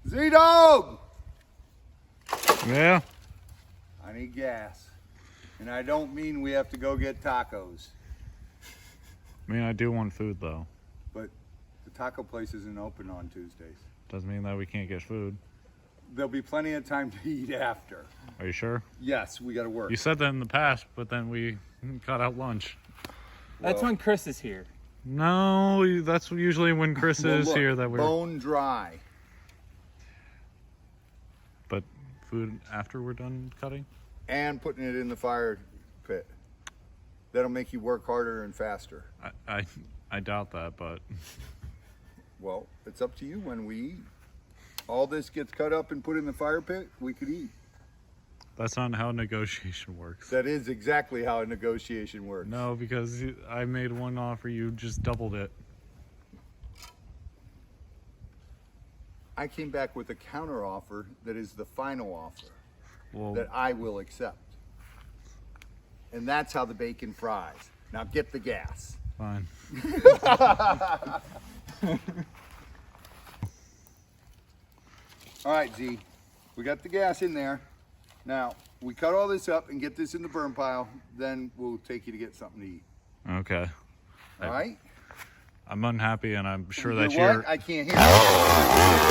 Z-Dog! Yeah. I need gas. And I don't mean we have to go get tacos. I mean, I do want food though. But the taco place isn't open on Tuesdays. Doesn't mean that we can't get food. There'll be plenty of time to eat after. Are you sure? Yes, we gotta work. You said that in the past, but then we got out lunch. That's when Chris is here. No, that's usually when Chris is look, here that we're... bone dry. But food after we're done cutting? And putting it in the fire pit. That'll make you work harder and faster. I doubt that, but... Well, it's up to you when we eat. All this gets cut up and put in the fire pit, we could eat. That's not how negotiation works. That is exactly how a negotiation works. No, because I made one offer, you just doubled it. I came back with a counter offer that is the final offer Well, that I will accept. And that's how the bacon fries. Now get the gas. fine. All right, Z, we got the gas in there. Now, we cut all this up and get this in the burn pile, then we'll take you to get something to eat. Okay. All right? I'm unhappy, and I'm sure You that know you're... what? I can't hear you.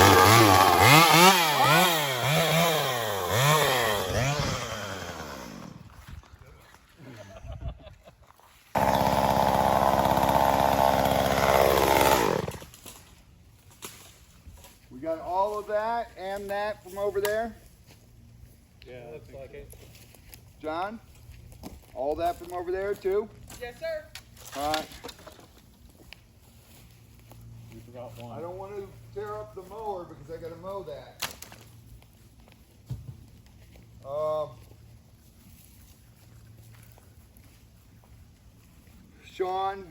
We got all of that and that from over there. Yeah, looks like it. John, all that from over there too? Yes, sir. All right. You forgot one. I don't want to tear up the mower because I got to mow that. Sean,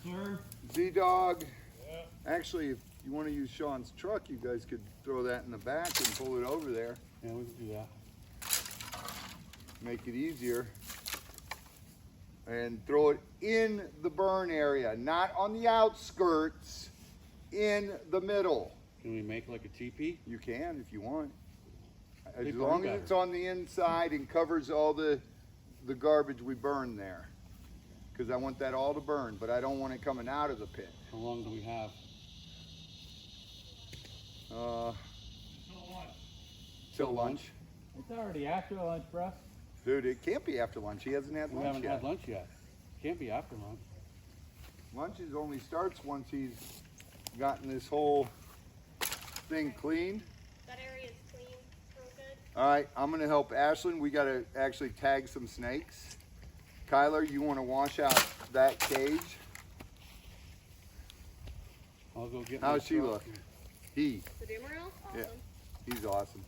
Sir? Z-Dog. Yeah. Actually, if you want to use Sean's truck, you guys could throw that in the back and pull it over there. Yeah, we can do that. Make it easier. And throw it in the burn area, not on the outskirts, in the middle. Can we make like a teepee? You can if you want. As Big long burn as it's on the inside and covers all the garbage we burn there. Because I want that all to burn, but I don't want it coming out of the pit. How long do we have? Till lunch. It's already after lunch, bro. Dude, it can't be after lunch. He hasn't had We lunch haven't yet. had lunch yet. Can't be after lunch. Lunch is only starts once he's gotten this whole thing cleaned. That area is clean. Real good. All right, I'm gonna help Ashlyn. We gotta actually tag some snakes. Kyler, you wanna wash out that cage? I'll go get How's my she truck. look? He, The Dumeril? Awesome. Yeah. he's awesome.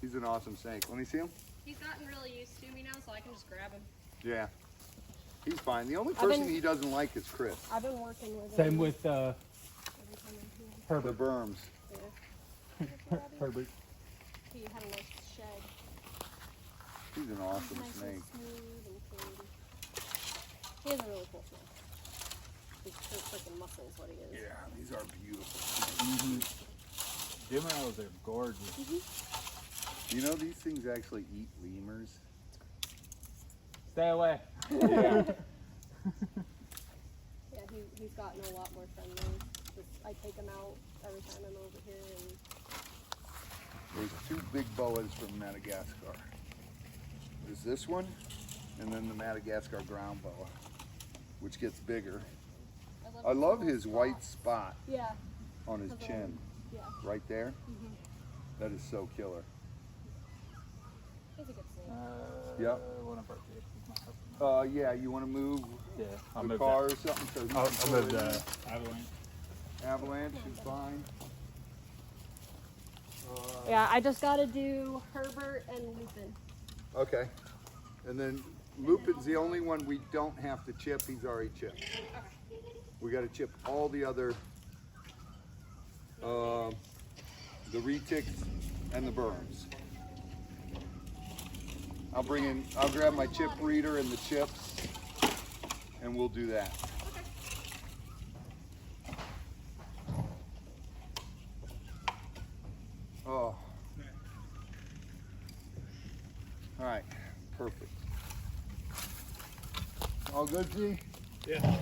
He's an awesome snake. Let me see him. He's gotten really used to me now, so I can just grab him. Yeah, he's fine. The only I've person been- he doesn't like is Chris. I've been working with him. Same with every time I'm here. The Herbert. berms. Yeah. Herbert. He had a nice shed. He's an awesome Nice snake. and smooth and clean. He is a really cool snake. He's so freaking muscle is what he is. Yeah, these are beautiful. Dumerils are gorgeous. You know these things actually eat lemurs? Stay away. Yeah, he's gotten a lot more friendly. Just, I take him out every time I'm over here, and There's two big boas from Madagascar. There's this one, and then the Madagascar ground boa, which gets bigger. I love his white spot Yeah. on his chin, Yeah. right there. That is so killer. He's a good snake. Yep. One of our kids. Yeah, you want to move Yeah, I'll the move car that. or something? So he I'll can move pull it in? the avalanche. Avalanche is fine. Yeah, I just gotta do Herbert and Lupin. Okay. And then Lupin's the only one we don't have to chip. He's already chipped. We got to chip all the other, the retics and the berms. I'll grab my chip reader and the chips, and we'll do that. Oh. All right, perfect. All good, Z? Yeah.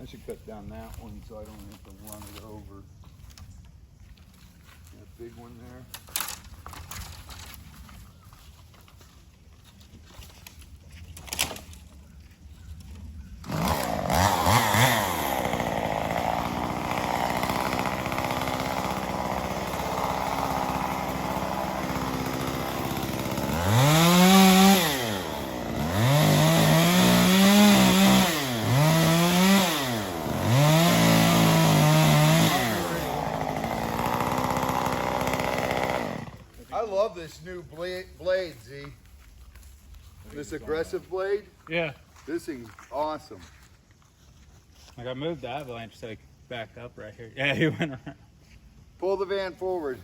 I should cut down that one so I don't have to run it over. That big one there. I love this new blade, Z. This aggressive blade. Yeah. This thing's awesome. Like I moved the avalanche so I could back up right here. Yeah, he went around. Pull the van forward.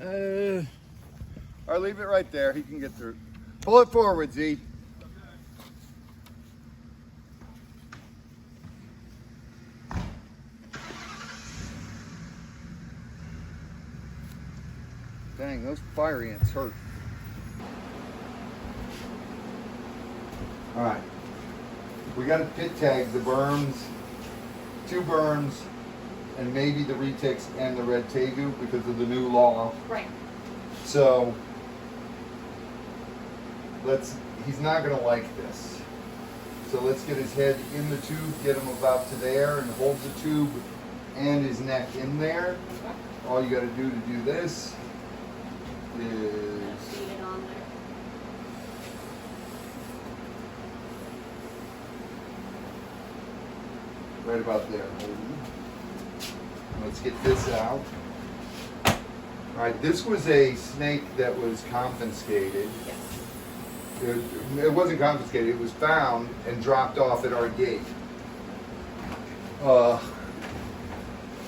Or leave it right there. He can get through. Pull it forward, Z. Dang, those fire ants hurt. All right. We got to pit tag the berms, 2 berms, and maybe the retics and the red tegu because of the new law. Right. So he's not gonna like this. So let's get his head in the tube, get him about to there, and hold the tube and his neck in there. Okay. All you gotta do to do this is Feed it on there. right about there. Let's get this out. All right, this was a snake that was confiscated. Yes. It wasn't confiscated, it was found and dropped off at our gate. I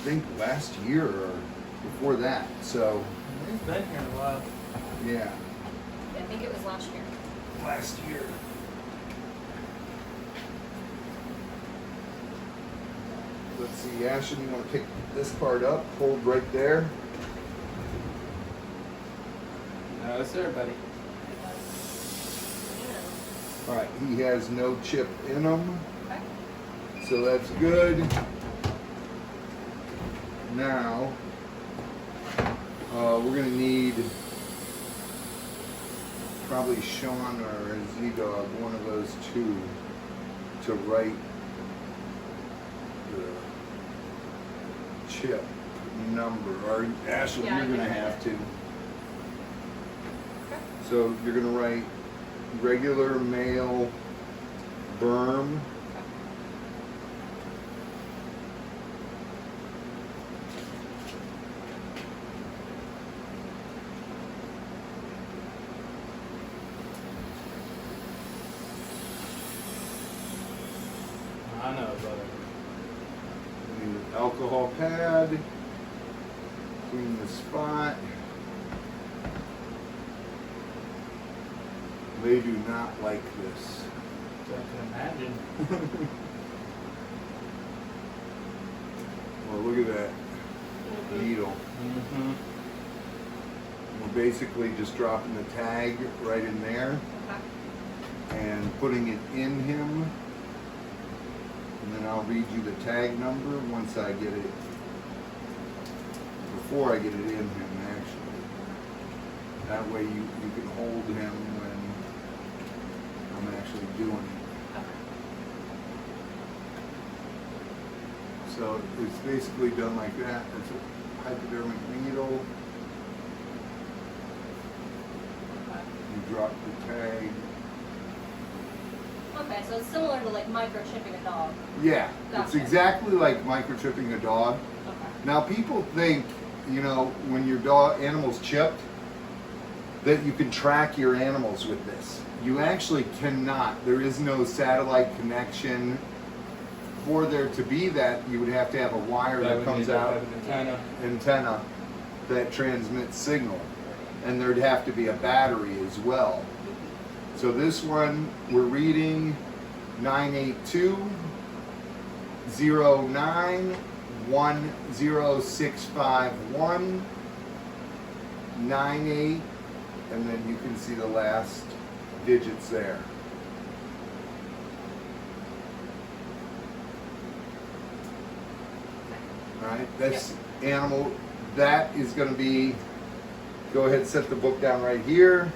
think last year or before that, so He's been here a while. yeah, Yeah, I think it was last year. last year. Let's see, Ashton, you want to pick this part up, hold right there. No, sir, buddy. All right, he has no chip in him, Okay. so that's good. Now, we're gonna need probably Sean or Z-Dog, one of those two, to write the chip number. Or Ashley, Yeah, I you're can gonna write have it. to. Okay. So you're gonna write regular male berm. I know, brother. Need an alcohol pad, clean the spot. They do not like this. I can imagine. Well, look at that needle. Mm-hmm. We're basically just dropping the tag right in there Okay. and putting it in him. And then I'll read you the tag number once I get it, before I get it in him actually. That way you can hold him when I'm actually doing it. Okay. So it's basically done like that. It's a hypodermic needle. You drop the tag. Okay, so it's similar to like microchipping a dog. Yeah, it's Gotcha. exactly like microchipping a dog. Okay. Now people think, you know, when your animal's chipped, that you can track your animals with this. You actually cannot. There is no satellite connection. For there to be that, you would have to have a wire that comes out, Antenna. antenna that transmits signal. And there'd have to be a battery as well. So this one, we're reading 98209 1065198, and then you can see the last digits there. All right, that's animal. That is going to be, go ahead, set the book down right here.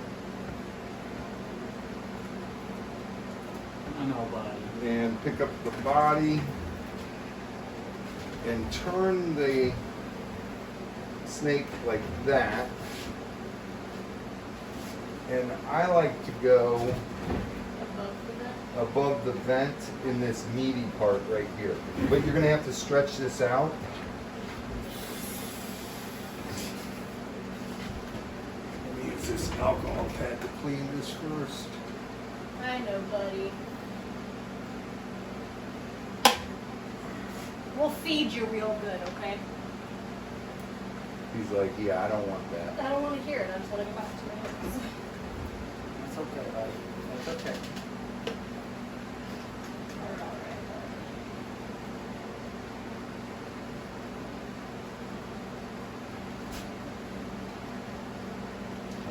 I know, buddy. And pick up the body and turn the snake like that. And I like to go above the vent in this meaty part right here. But you're going to have to stretch this out. Let me use this alcohol pad to clean this first. I know, buddy. We'll feed you real good, okay? He's like, yeah, I don't want that. I don't want to hear it. I just want to go back to my house. That's okay, buddy. That's okay.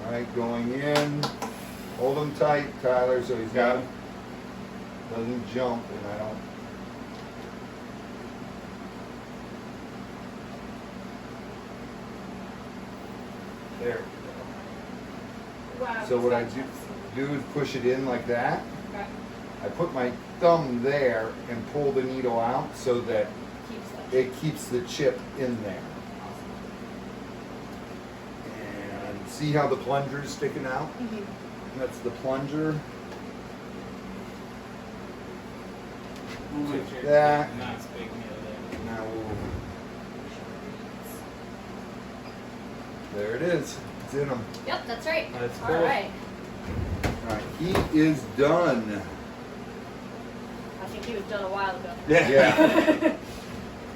All right, going in. Hold him tight, Tyler, so he's got him. Doesn't jump, and I don't. There. Wow. So what I do is push it in like that. Okay. I put my thumb there and pull the needle out so that Keeps that. it keeps the chip in there. And see how the plunger is sticking out? Mm-hmm. That's the plunger. Take that. Nice big meal there. Now we'll, there it is. It's in him. Yep, that's right. That's All cool. right. All right, he is done. I think he was done a while ago. Yeah.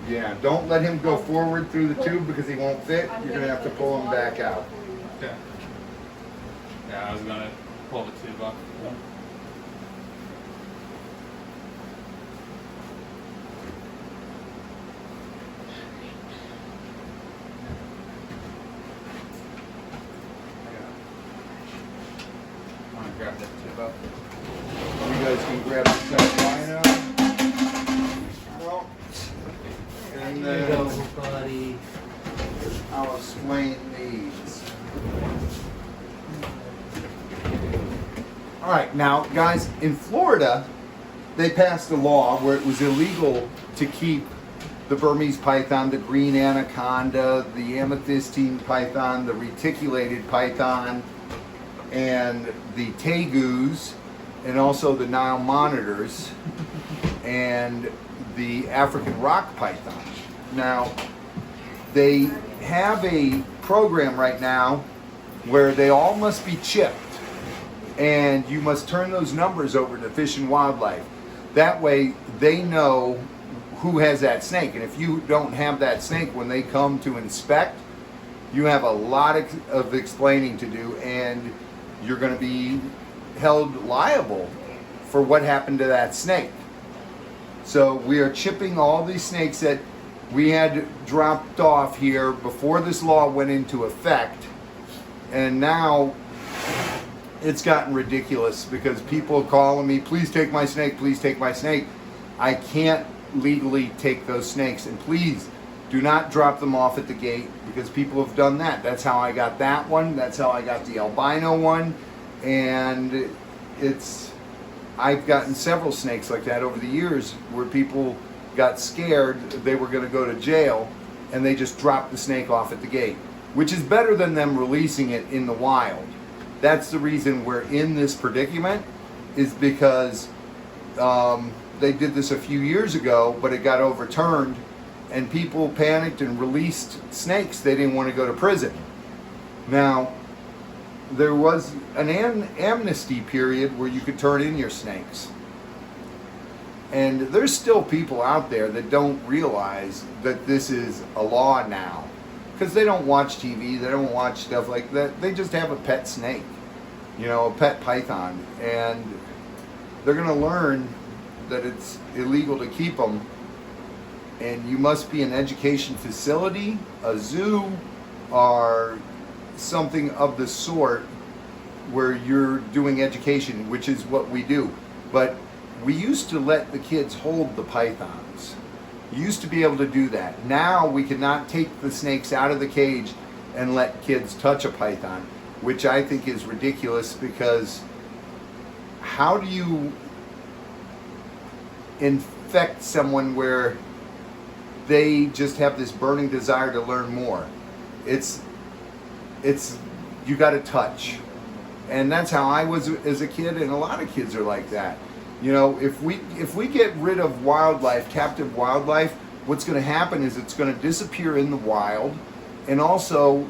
Yeah, don't let him go forward through the tube because he won't fit. You're gonna have to pull him back out. Okay. Yeah, I was gonna pull the tube off. I'm gonna grab that tube up. You guys can grab the albino. Well, and There you go, then buddy. I'll explain these. All right, now guys, in Florida, they passed a law where it was illegal to keep the Burmese python, the green anaconda, the amethystine python, the reticulated python, and the tegus, and also the Nile monitors, and the African rock python. Now, they have a program right now where they all must be chipped, and you must turn those numbers over to Fish and Wildlife. That way they know who has that snake, and if you don't have that snake when they come to inspect, you have a lot of explaining to do, and you're going to be held liable for what happened to that snake. So we are chipping all these snakes that we had dropped off here before this law went into effect, and now it's gotten ridiculous because people are calling me, please take my snake, please take my snake. I can't legally take those snakes, and please do not drop them off at the gate because people have done that. That's how I got that one, that's how I got the albino one, and I've gotten several snakes like that over the years where people got scared they were going to go to jail and they just dropped the snake off at the gate, which is better than them releasing it in the wild. That's the reason we're in this predicament, is because they did this a few years ago, but it got overturned and people panicked and released snakes. They didn't want to go to prison. Now, there was an amnesty period where you could turn in your snakes. And there's still people out there that don't realize that this is a law now. Because they don't watch TV, they don't watch stuff like that. They just have a pet snake, you know, a pet python. And they're going to learn that it's illegal to keep them. and you must be an education facility, a zoo, or something of the sort where you're doing education, which is what we do. But we used to let the kids hold the pythons. You used to be able to do that. Now we cannot take the snakes out of the cage and let kids touch a python, which I think is ridiculous, because how do you infect someone where they just have this burning desire to learn more? It's you got to touch. And that's how I was as a kid, and a lot of kids are like that. You know, if we get rid of wildlife, captive wildlife, what's going to happen is it's going to disappear in the wild, and also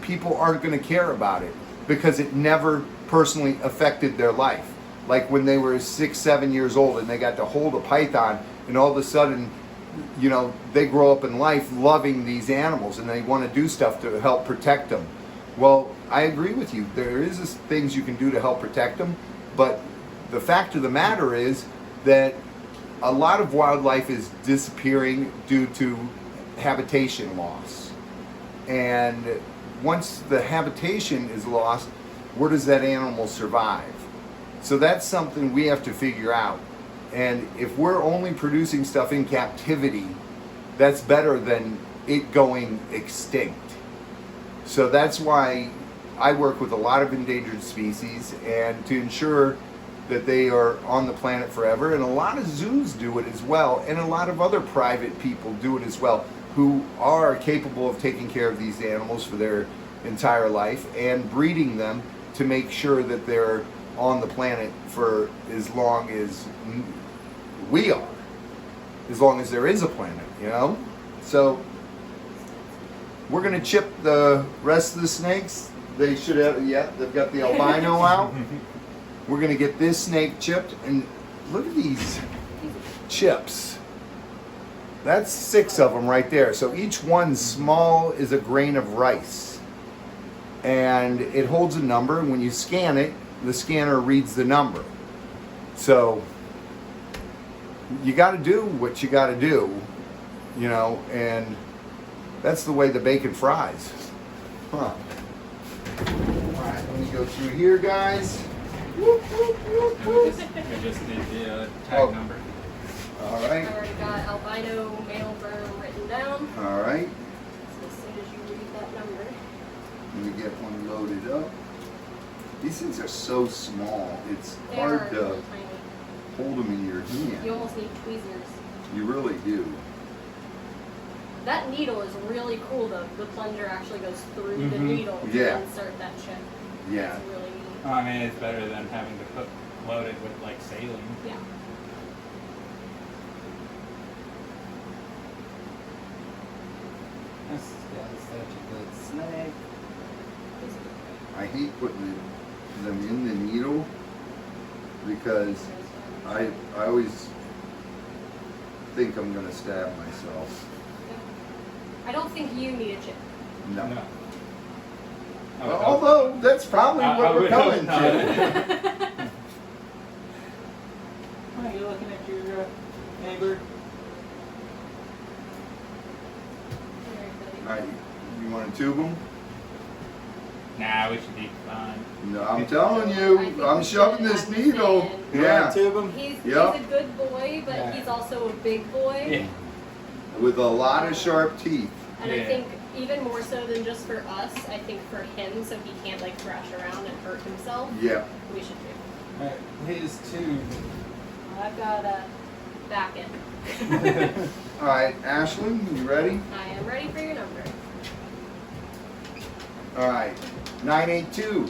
people aren't going to care about it because it never personally affected their life. Like when they were 6, 7 years old and they got to hold a python, and all of a sudden, you know, they grow up in life loving these animals and they want to do stuff to help protect them. Well, I agree with you. There is things you can do to help protect them, but the fact of the matter is that a lot of wildlife is disappearing due to habitation loss. And once the habitation is lost, where does that animal survive? So that's something we have to figure out. And if we're only producing stuff in captivity, that's better than it going extinct. So that's why I work with a lot of endangered species, and to ensure that they are on the planet forever. And a lot of zoos do it as well, and a lot of other private people do it as well, who are capable of taking care of these animals for their entire life and breeding them to make sure that they're on the planet for as long as we are, as long as there is a planet, you know? So we're gonna chip the rest of the snakes. They should have, yeah, they've got the albino out. We're gonna get this snake chipped, and look at these chips. That's 6 of them right there. So each one small as a grain of rice. And it holds a number, and when you scan it, the scanner reads the number. So you gotta do what you gotta do, you know, and that's the way the bacon fries. Huh. All right, let me go through here, guys. Whoop, whoop, whoop, whoop. We just need the tag number. All I right. already got albino male burn written down. All right. So as soon as you read that number. Let me get one loaded up. These things are so small. It's They hard are to really tiny. hold them in your You hand. almost need tweezers. You really do. That needle is really cool though. The plunger actually goes through the needle to Yeah. insert that chip. Yeah. It's really neat. I mean, it's better than having to load it with like saline. Yeah. That's such a good snake. I hate putting them in the needle because I always think I'm gonna stab myself. I don't think you need a chip. No. No. Although that's probably I what we're would hope coming not. to. Are you looking at your neighbor? All right, you want to tube them? Nah, we should be fine. No, I'm telling I you, think I'm we shoving should this have the needle. sand. Yeah, Tube him? He's Yep. a good boy, but Yeah. he's also a big boy. Yeah. with a lot of sharp teeth. And I Yeah. think even more so than just for us, I think for him, so he can't like thrash around and hurt himself, Yeah. we should do. Alright, his tube. I've got a back end. All right, Ashley, you ready? I am ready for your number. All right, 982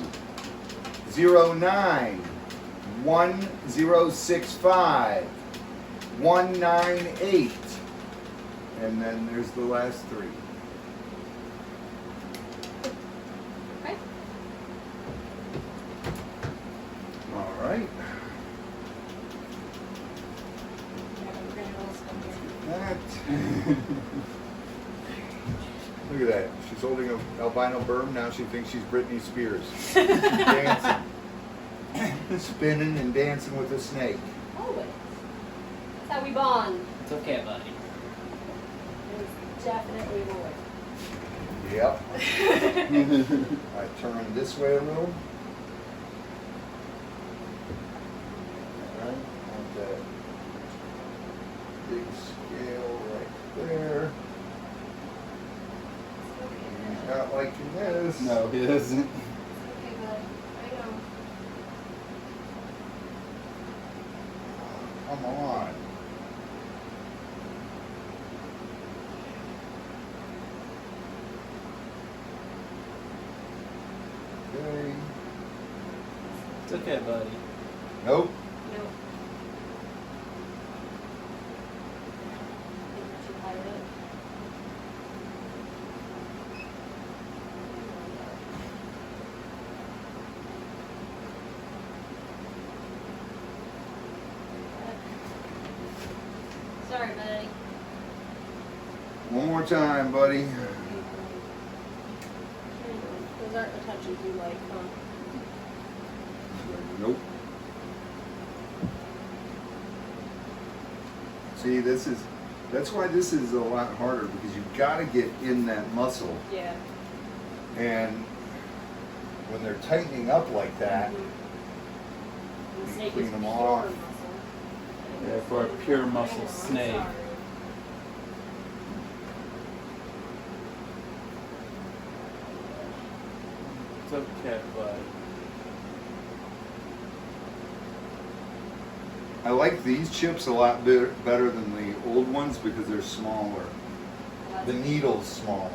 09 1065 198, and then there's the last 3. Okay. All right. That. Look at that. She's holding an albino berm. Now she thinks she's Britney Spears. Dancing. Spinning and dancing with a snake. Always. That's how we bond. It's okay, buddy. definitely would. Yep. I turn this way a little. Alright, want that big scale right there. He's not liking this. No, he isn't. Okay, bud. I know. Come on. Okay. It's okay, buddy. Nope. Nope. Think we should hire it. Sorry, buddy. One more time, buddy. Those aren't the touches you like, huh? Nope. See, that's why this is a lot harder, because you've got to get in that muscle. Yeah. And when they're tightening up like that, The You snake clean is them pure off. muscle. Yeah, for a pure I know, muscle I'm snake. sorry. It's okay, buddy. I like these chips a lot better than the old ones because they're smaller. The needle's smaller.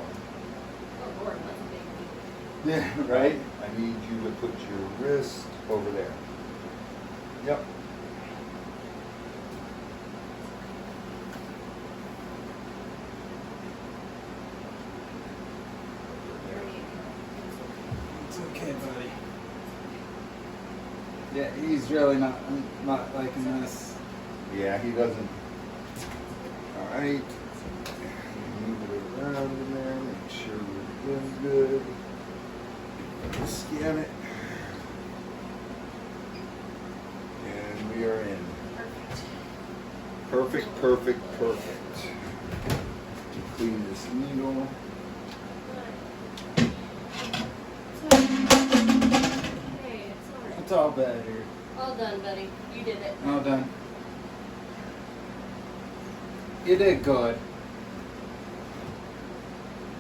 Oh Lord, that's a big Yeah, right? I need you to put your wrist over there. Yep. It's okay, buddy. Yeah, he's really not liking this. Yeah, he doesn't. Alright. Move it around in there, make sure we're in good. Scan it. And we are in. Perfect, perfect, perfect. Clean this needle. Hey, it's alright. It's all better. All done, buddy. You did it. All done. You did good.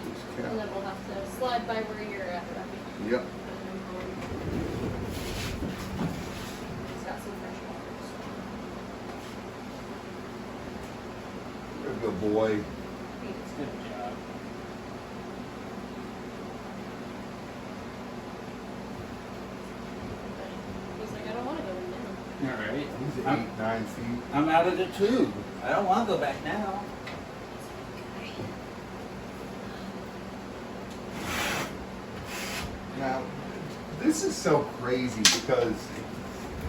Just And count. then we'll have to slide by where you're at, Robbie. Yep. He's got some fresh waters. You're a good boy. Good job. He's like, I don't want to go in there. All right. He's I'm, 8, 9 feet. I'm out of the tube. I don't want to go back now. Now, this is so crazy because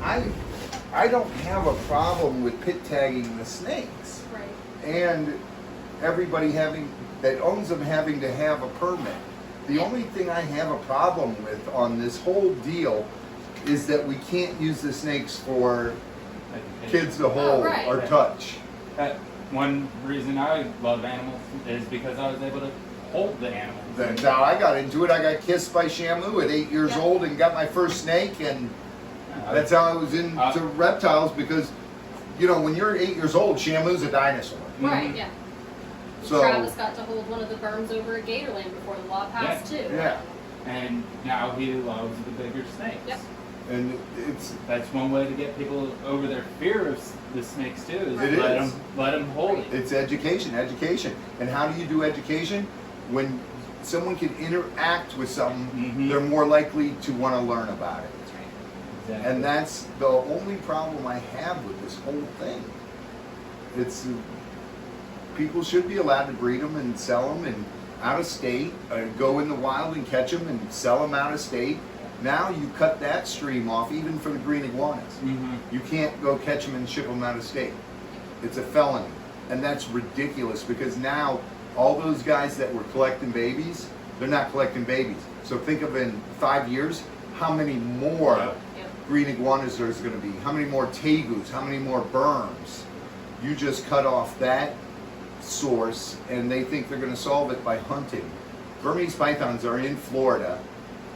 I don't have a problem with pit tagging the snakes Right. and everybody that owns them having to have a permit. The only thing I have a problem with on this whole deal is that we can't use the snakes for kids to hold right. or touch. That one reason I love animals is because I was able to hold the animals. Then now I got into it. I got kissed by Shamu at 8 years Yeah. old and got my first snake, and that's how I was into reptiles because, you know, when you're 8 years old, Shamu's a dinosaur. Right, yeah. So Travis got to hold one of the berms over at Gatorland before the law passed, too. yeah, And now he loves the bigger snakes. Yep. and it's That's one way to get people over their fear of the snakes too. Is It let is. them hold it. it's education. And how do you do education? When someone can interact with something, Mhm. they're more likely to want to learn about it. Exactly. And that's the only problem I have with this whole thing. It's people should be allowed to breed them and sell them and out of state, go in the wild and catch them and sell them out of state. Now you cut that stream off, even for the green iguanas. Mhm. You can't go catch them and ship them out of state. It's a felony, and that's ridiculous because now all those guys that were collecting babies, they're not collecting babies. So think of in 5 years, how many more Yep. green iguanas there's going to be, how many more tegus, how many more berms. You just cut off that source, and they think they're going to solve it by hunting. Burmese pythons are in Florida,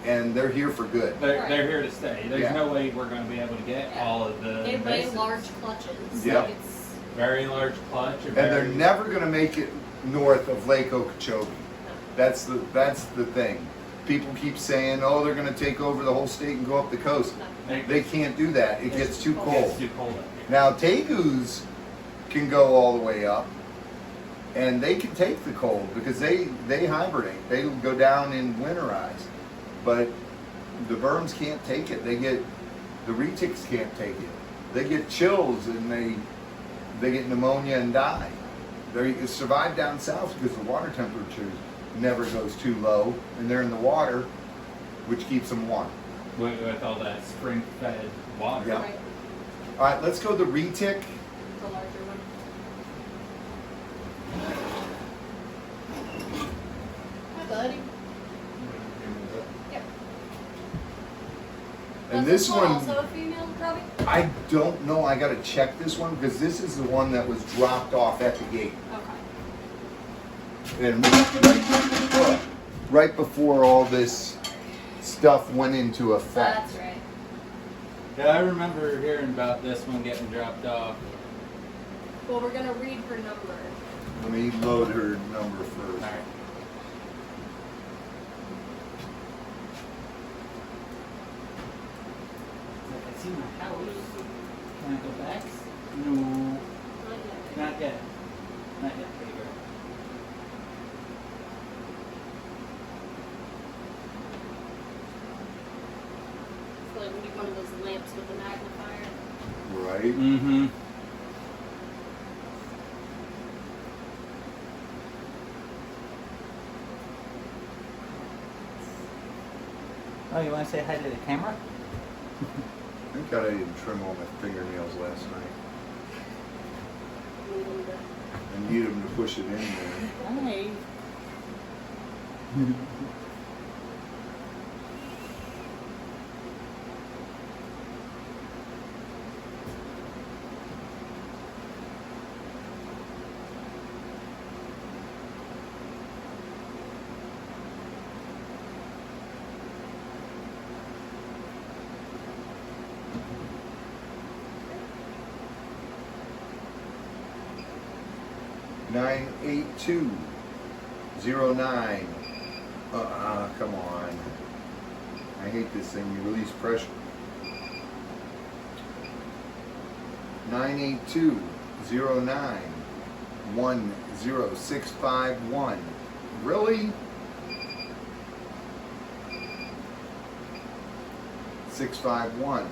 and they're here for good. They're here to stay. There's Yeah. no way we're going to be able to get all of the They lay invasives. large clutches. Yeah. Like it's, Very large clutch. And they're very- never going to make it north of Lake Okeechobee. That's the thing. People keep saying, oh, they're going to take over the whole state and go up the coast. They can't do that. It gets too cold. It's too cold up here. Now, tegus can go all the way up, and they can take the cold because they hibernate. They go down and winterize. But the Burms can't take it. The retics can't take it. They get chills and they get pneumonia and die. They survive down south because the water temperature never goes too low, and they're in the water, which keeps them warm. With all that spring-fed water. Yeah. right, All right, let's go the retic. the larger one. Hi, buddy. Yep. And Was this one one, also a female, Robbie? I don't know. I got to check this one because this is the one that was dropped off at the gate. Okay. And right before all this stuff went into effect. That's right. Yeah, I remember hearing about this one getting dropped off. Well, we're gonna read her number. Let me load her number first. Alright. I see my house. Can I go back? No. Not yet. Not yet. Not yet, baby girl. I feel like we need one of those lamps with a magnifier. Right. Mm-hmm. Oh, you want to say hi to the camera? Thank God I didn't trim all my fingernails last night. Need them to- I need them to push it in there. Hi. Nine 98209. Come on. I hate this thing. You release pressure. 98209 10651. Really? 651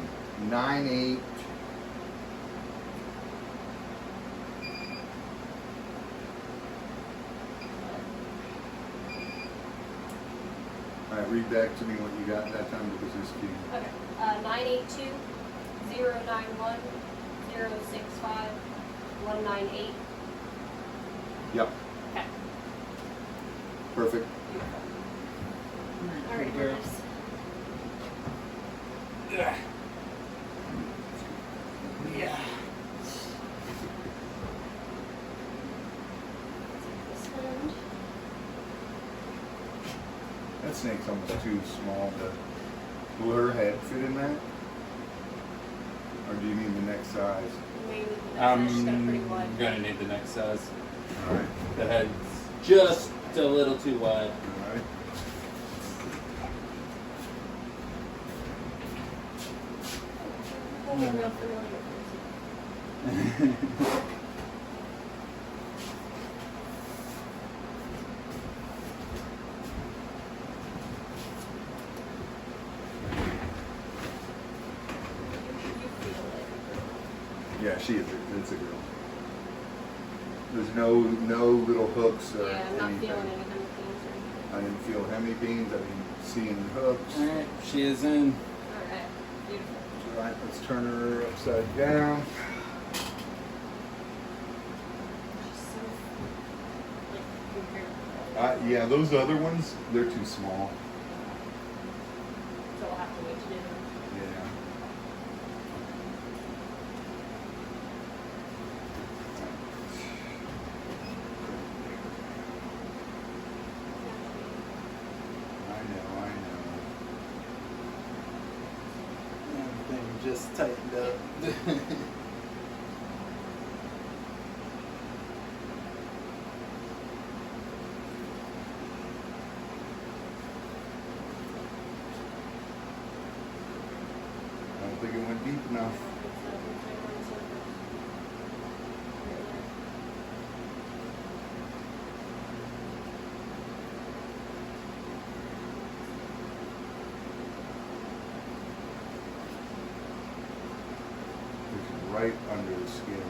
98. All right, read back to me what you got that time because this key. Okay. 982-091-065-198. Yep, Okay. perfect. Beautiful. All right, girl. Marcus. Yeah. This end. That snake's almost too small to. Will her head fit in that? Or do you need the next size? Maybe the I'm next got a pretty wide. gonna need the next size. All right, The head's just a little too wide. all right. We'll get real familiar with this. You feel it. Yeah, she is. It's a girl. There's no little hooks or Yeah, I'm not anything. feeling any hemipenes or anything. I didn't feel hemipenes. I didn't see any hooks. Alright, she is in. Alright, beautiful. All right, let's turn her upside down. She's so, like, compared. Yeah, those other ones, they're too small. So we'll have to wait to do them. Yeah. just tightened up. I don't think it went deep enough. It's right under the skin.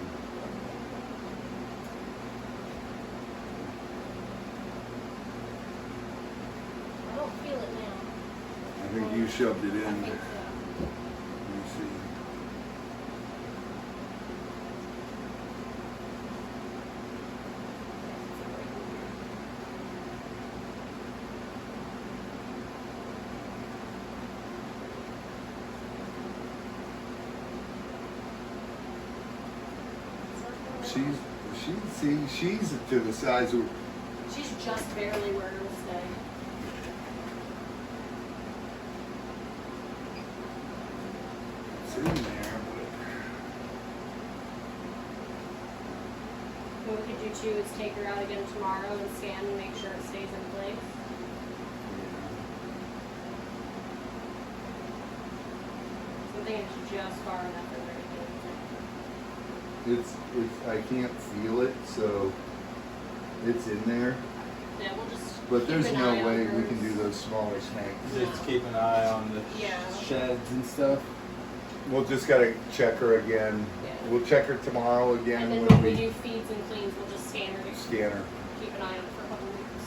I don't feel it now. I think you shoved it I in. think so. Let me see. She's to the size of. She's just barely where it will stay. It's in there, What we could do too is take her out again tomorrow and scan and make sure it stays in place. So I think it's just far enough for her to get in. it's I can't feel it, so it's in there. Yeah, we'll just. But keep there's an no eye on way we hers. can do those smaller snakes. Just keep an eye on the Yeah. sheds and stuff. We'll just gotta check her again. Yeah. We'll check her tomorrow again And then when when we we do feeds and cleans, we'll just scan her to scan her. keep an eye on it for a couple weeks.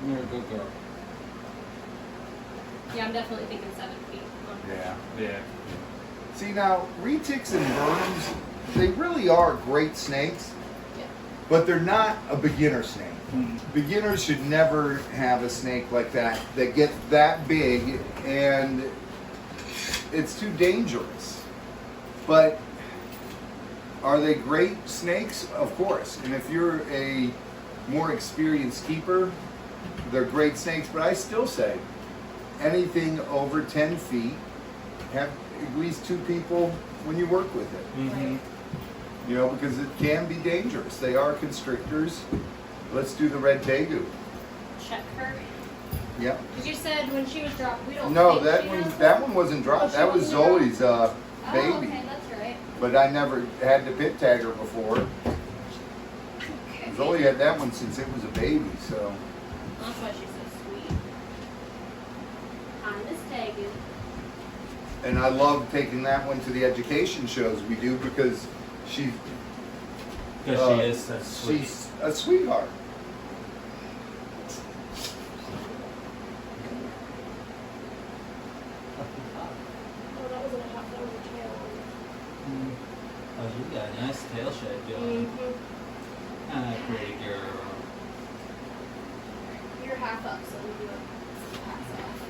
You're a good girl. Yeah, I'm definitely thinking 7 feet. Yeah. Yeah. See now, retics and worms, they really are great snakes, Yeah. but they're not a beginner snake. Mm. Beginners should never have a snake like that gets that big, and it's too dangerous. But are they great snakes? Of course. And if you're a more experienced keeper, they're great snakes. But I still say anything over 10 feet, have at least 2 people when you work with it. Mm-hmm. You know, because it can be dangerous. They are constrictors. Let's do the red tegu. Check her. Yep. Because you said when she was dropped, we don't No, think that she one has that one wasn't Oh, dropped. she That was wasn't dropped? Zoe's Oh, baby. okay, that's right. But I never had to pit tag her before. Okay. Zoe had that one since it was a baby, so. That's why she's so sweet. On this tag. And I love taking that one to the education shows we do because she Because she is so sweet. she's a sweetheart. Oh, that wasn't a half, that was a tail. Oh, you got a nice tail shape going. Ah, pretty girl. You're half up, so we'll do a pass off.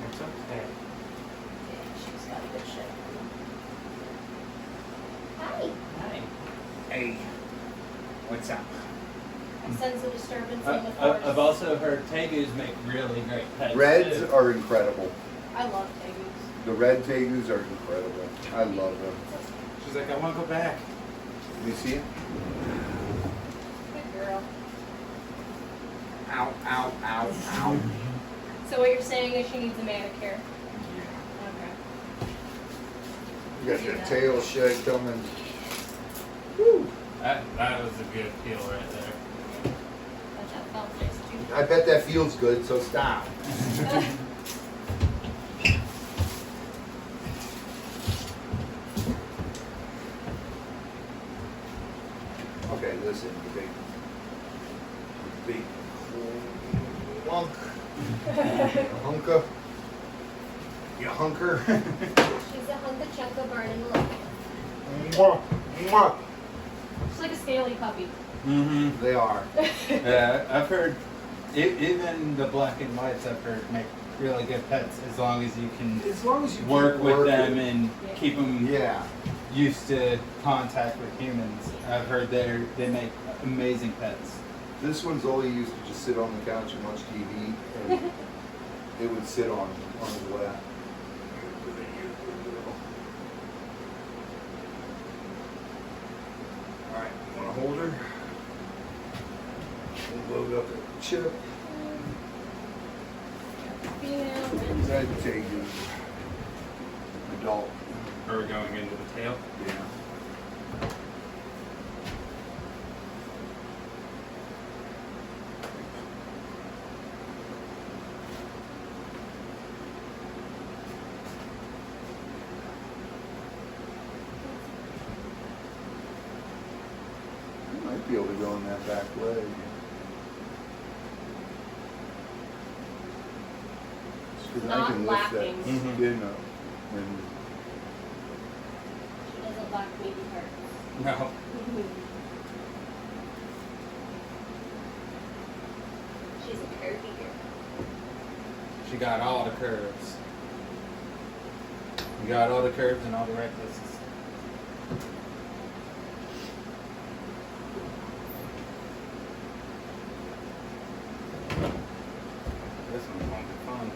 It's okay. Yeah, she's got a good shape. Hi. Hi. Hey, what's up? I sense a disturbance in the forest. I've also heard tegus make really great pets. Reds too. are incredible. I love tegus. The red tegus are incredible. I love them. She's like, I want to go back. Let me see it. Good girl. Ow, ow, ow, ow. So what you're saying is she needs a manicure? Okay. You got your tail shed coming. Woo. That was a good peel right there. But that felt nice too. I bet that feels good, so stop. Okay, listen, you big hunk. Hunka. You hunker. She's a hunka chunka burning look. Mwah, mwah. She's like a scaly puppy. Mm-hmm. They are. Yeah, I've heard, even the black and whites I've heard make really good pets as long as you can As long as you work keep with working. them and Yeah. keep them Yeah. used to contact with humans. I've heard they make amazing pets. This one's only used to just sit on the couch and watch TV, and it would sit on his lap. All right, you want to hold her? We'll load up the chip. Female. I'd take you adult. Are we going into the tail? Yeah. You might be able to go in that back leg. Because I Not can lift that, lacking. Mhm. you know, and She doesn't lack baby heart. No. She's a curvy girl. She got all the curves. You got all the curves in all the right places. This one's gonna be fun.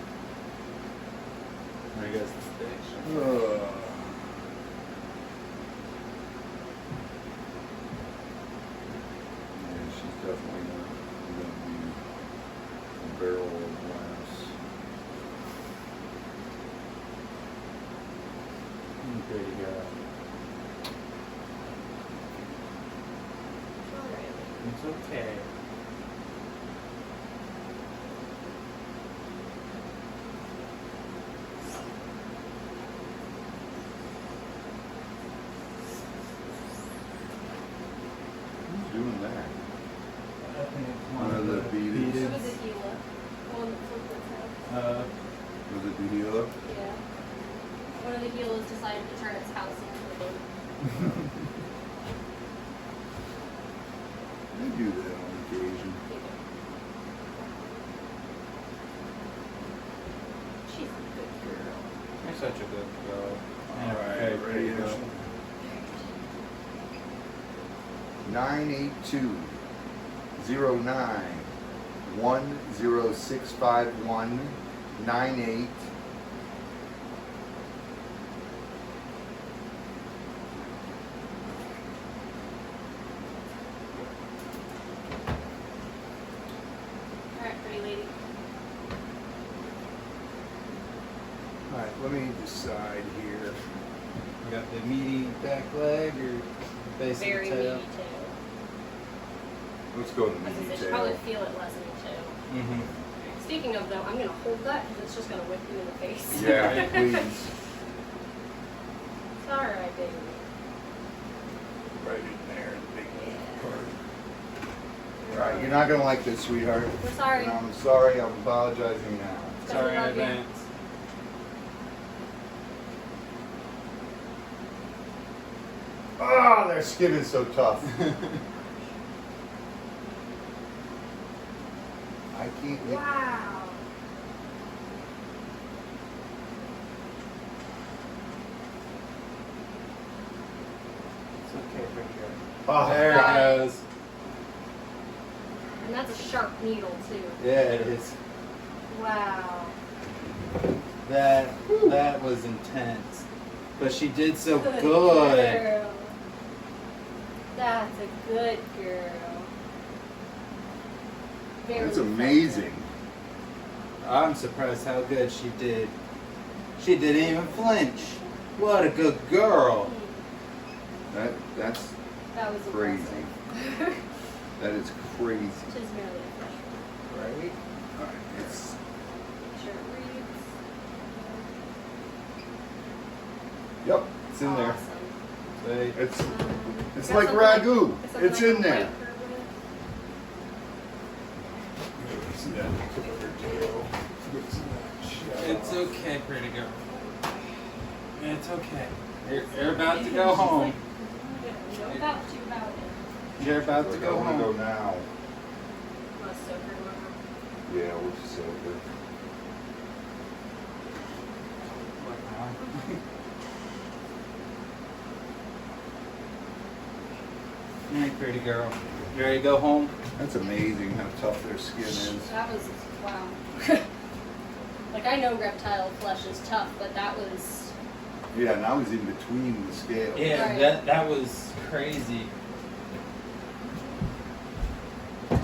There goes the station. yeah, she's definitely not going to be a barrel of glass. Pretty girl. Alright. It's okay. Who's doing that? One of the beaters. It was a Gila. One that flipped its head. Was it the healer? Yeah. One of the Gilas decided to turn its house into a boat. They do that on occasion. She's a good girl. You're such a good girl. Alright, ready to go. 982 09 10651 98 Alright, pretty lady. Alright, let me decide here. We got the meaty back leg or base Very of the meaty tail. tail. Let's go to the I was gonna meaty say, she'll tail. probably feel it less in the tail. Mm-hmm. Speaking of though, I'm gonna hold that because it's just gonna whip you in the face. Yeah, please. It's alright, baby. Right in there, the big Yeah. part. Alright, you're not gonna like this, sweetheart. We're sorry. And I'm sorry, I'm apologizing now. Sorry in Love you. advance. Ah, their skin is so tough. I can't. Wow. It's okay, pretty girl. Oh, There it Right. goes. And that's a sharp needle too. Yeah, it is. Wow. That was intense. But she did so good. Girl. That's a good girl. Very That's amazing. I'm surprised how good she did. She didn't even flinch. What a good girl. That's That was crazy. impressive. That is crazy. She's merely a freshman. Right? Alright, it's Make sure it reads. yep, it's in there. Awesome. Say, It's Got like something ragu. got something It's like in a there. wiper with it? it's okay, pretty girl. It's okay. You're about to She's go like, home. "No about to about it." You're about to I go wanna go home. now. Must soak her tomorrow. Yeah, we'll just over. Alright, pretty girl. You ready to go home? That's amazing how tough their skin is. That was, wow. Like, I know reptile flesh is tough, but that was, Yeah, and I was in between the scales. Yeah, Right. that was crazy. Alright,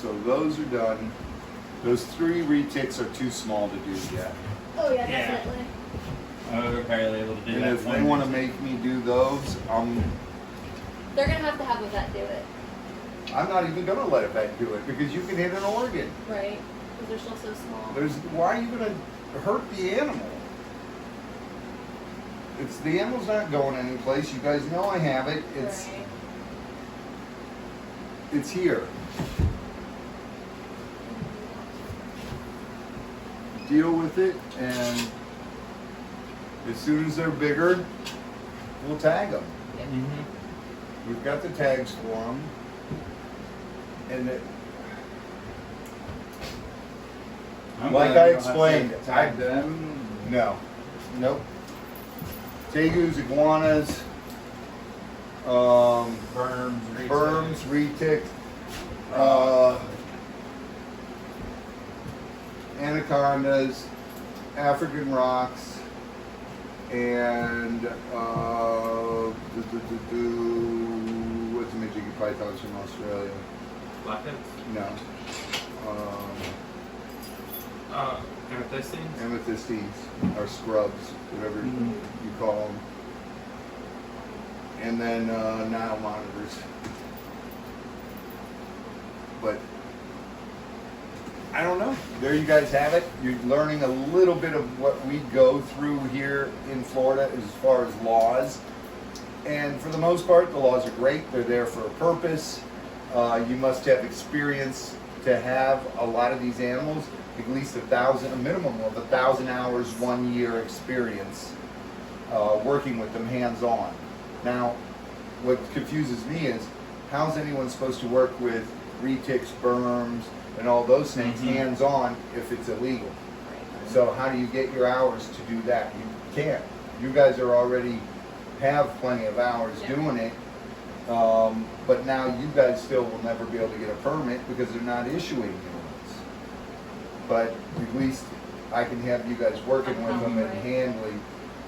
so those are done. Those 3 reticks are too small to do yet. oh yeah, Yeah. definitely. We're barely able to do And that. if they want to make me do those, They're gonna have to have a vet do it, I'm not even gonna let a vet do it because you can hit an organ. right? Because they're still so small. Why are you gonna hurt the animal? The animal's not going anyplace. You guys know I have it. Right. It's here. Deal with it, and as soon as they're bigger, we'll tag them. Mm-hmm. We've got the tags for them, and like I explained, Tag them. no, nope. Tegus, iguanas, berms, retic, anacondas, African rocks, and what's the Majiggy pythons from Australia? Blackheads? No. Amethystines? Amethystines, or scrubs, whatever Mhm. you call them. And then Nile monitors. But I don't know. There you guys have it. You're learning a little bit of what we go through here in Florida as far as laws. And for the most part, the laws are great. They're there for a purpose. You must have experience to have a lot of these animals. At least a minimum of 1,000 hours, 1 year experience working with them hands-on. Now, what confuses me is how's anyone supposed to work with retics, berms, and all those things Mhm. hands-on if it's illegal? So how do you get your hours to do that? You can't. You guys are already have plenty of hours Yeah. doing it, but now you guys still will never be able to get a permit because they're not issuing new ones. But at least I can have you guys working with them and Right.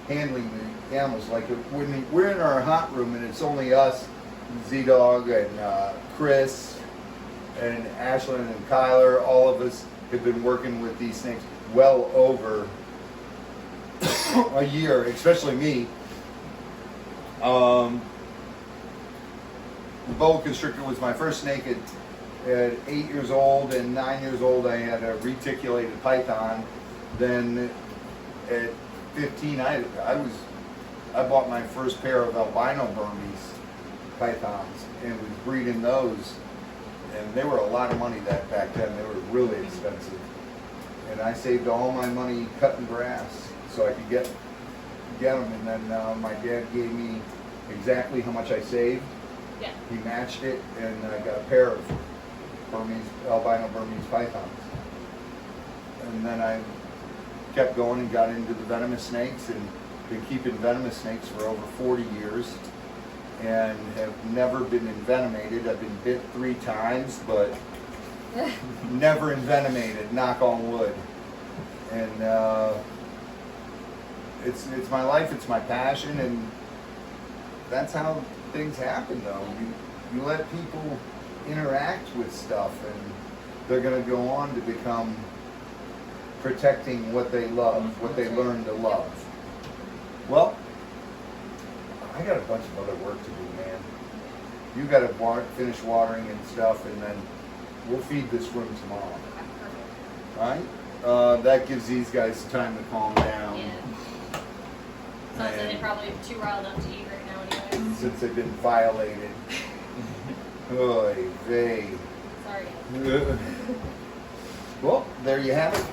handling the animals. Like when we're in our hot room and it's only us, Z-Dog and Chris and Ashlyn and Kyler, all of us have been working with these things well over a year, especially me. The boa constrictor was my first snake at 8 years old, and 9 years old I had a reticulated python. Then at 15 I bought my first pair of albino Burmese pythons and was breeding those, and they were a lot of money back then. They were really expensive, and I saved all my money cutting grass so I could get them. And then my dad gave me exactly how much I saved. Yeah. He matched it, and I got a pair of albino Burmese pythons. And then I kept going and got into the venomous snakes, and been keeping venomous snakes for over 40 years, and have never been envenomated. I've been bit 3 times, but never envenomated, knock on wood. And it's my life, it's my passion, and that's how things happen though. You let people interact with stuff, and they're gonna go on to become protecting what they love, what they learn to love. Well, I got a bunch of other work to do, man. You gotta finish watering and stuff, and then we'll feed this room tomorrow. Right? That gives these guys time to calm down. Yeah. Sounds like they're probably too riled up to eat right now anyway. Since they've been violated. Oy vey. Sorry. Well, there you have it.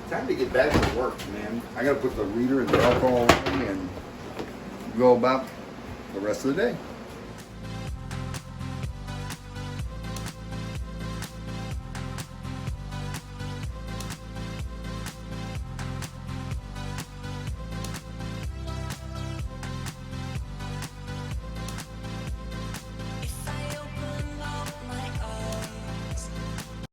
Time to get back to work, man. I gotta put the reader and the alcohol in and go about the rest of the day.